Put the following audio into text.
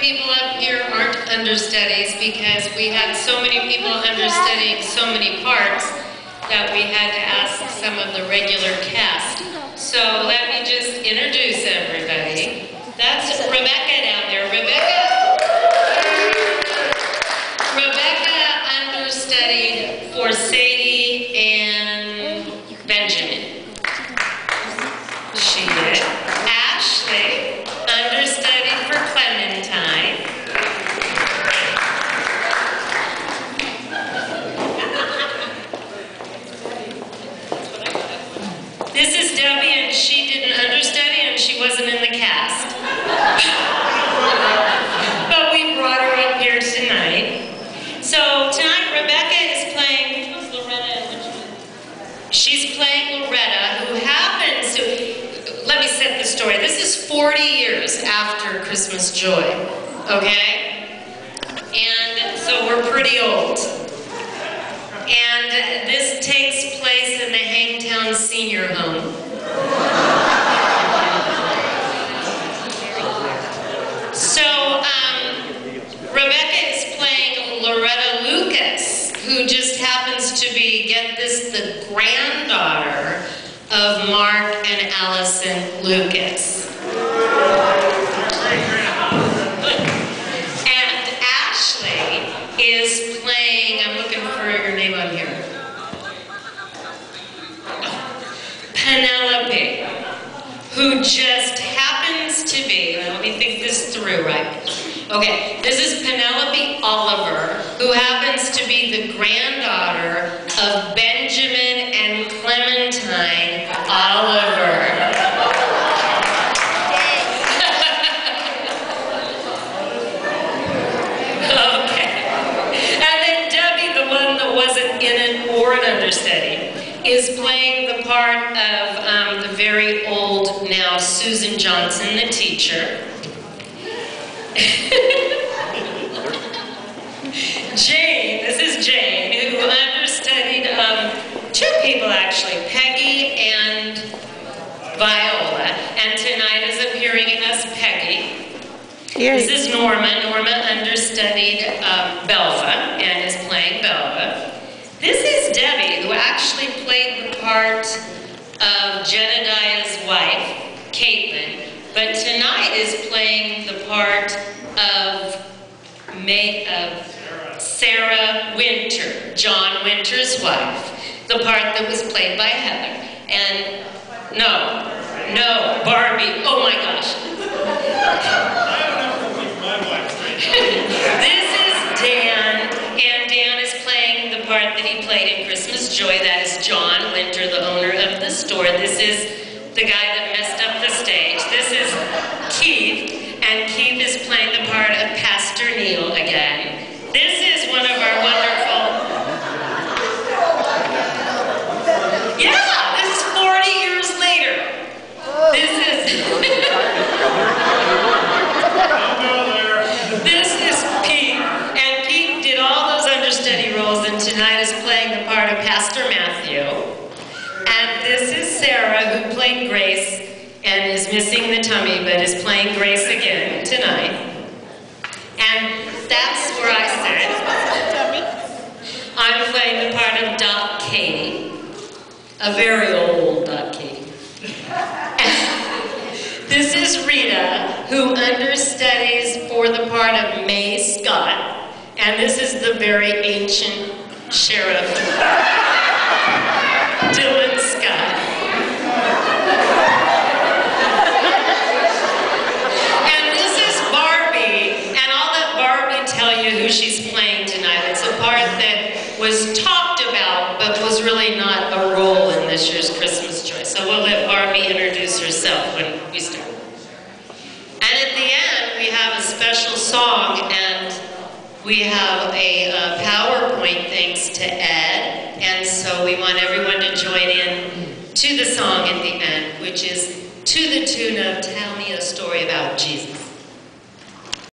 people up here aren't understudies because we had so many people understudying so many parts that we had to ask some of the regular cast. So let me just introduce everybody. That's Rebecca down there. Rebecca understudied for Sadie and Benjamin. She did. Ashley understudied for Clementine. This is Debbie, and she didn't understudy, and she wasn't in the cast. But we brought her up here tonight. So tonight, Rebecca is playing, who's Loretta and which one? She's playing Loretta, who happens to, let me set the story. This is 40 years after Christmas Joy, okay? And so we're pretty old. And this takes place in the Hangtown Senior Home. So, Rebecca is playing Loretta Lucas, who just happens to be, get this, the granddaughter of Mark and Allison Lucas. And Ashley is playing, I'm looking for your name on here, Penelope, who just happens to be, let me think this through right. Okay, this is Penelope Oliver, who happens to be the granddaughter of Benjamin and Clementine Oliver. Okay. And then Debbie, the one that wasn't in it or an understudy, is playing the part of the very old now Susan Johnson, the teacher. Jane, this is Jane, who understudied two people actually, Peggy and Viola, and tonight is appearing as Peggy. This is Norma. Norma understudied Belva and is playing Belva. This is Debbie, who actually played the part of Jedediah's wife, Caitlin, but tonight is playing the part of Sarah Winter, John Winter's wife, the part that was played by Heather. And no, Barbie, oh my gosh. This is Dan, and Dan is playing the part that he played in Christmas Joy. That is John Winter, the owner of the store. This is the guy that messed up the stage. This is Keith, and Keith is playing the part of Pastor Neil again. This is one of our wonderful... Yeah, this is 40 years later. This is... This is Pete, and Pete did all those understudy roles, and tonight is playing the part of Pastor Matthew. And this is Sarah, who played Grace, and is missing the tummy, but is playing Grace again tonight. And that's where I sit. I'm playing the part of Doc Katie, a very old Doc Katie. This is Rita, who understudies for the part of May Scott, and this is the very ancient sheriff, Dylan Scott. And this is Barbie, and I'll let Barbie tell you who she's playing tonight. It's a part that was talked about, but was really not a role in this year's Christmas Joy. So we'll let Barbie introduce herself when we start. And at the end, we have a special song, and we have a PowerPoint thanks to Ed, and so we want everyone to join in to the song at the end, which is to the tune of Tell Me a Story About Jesus.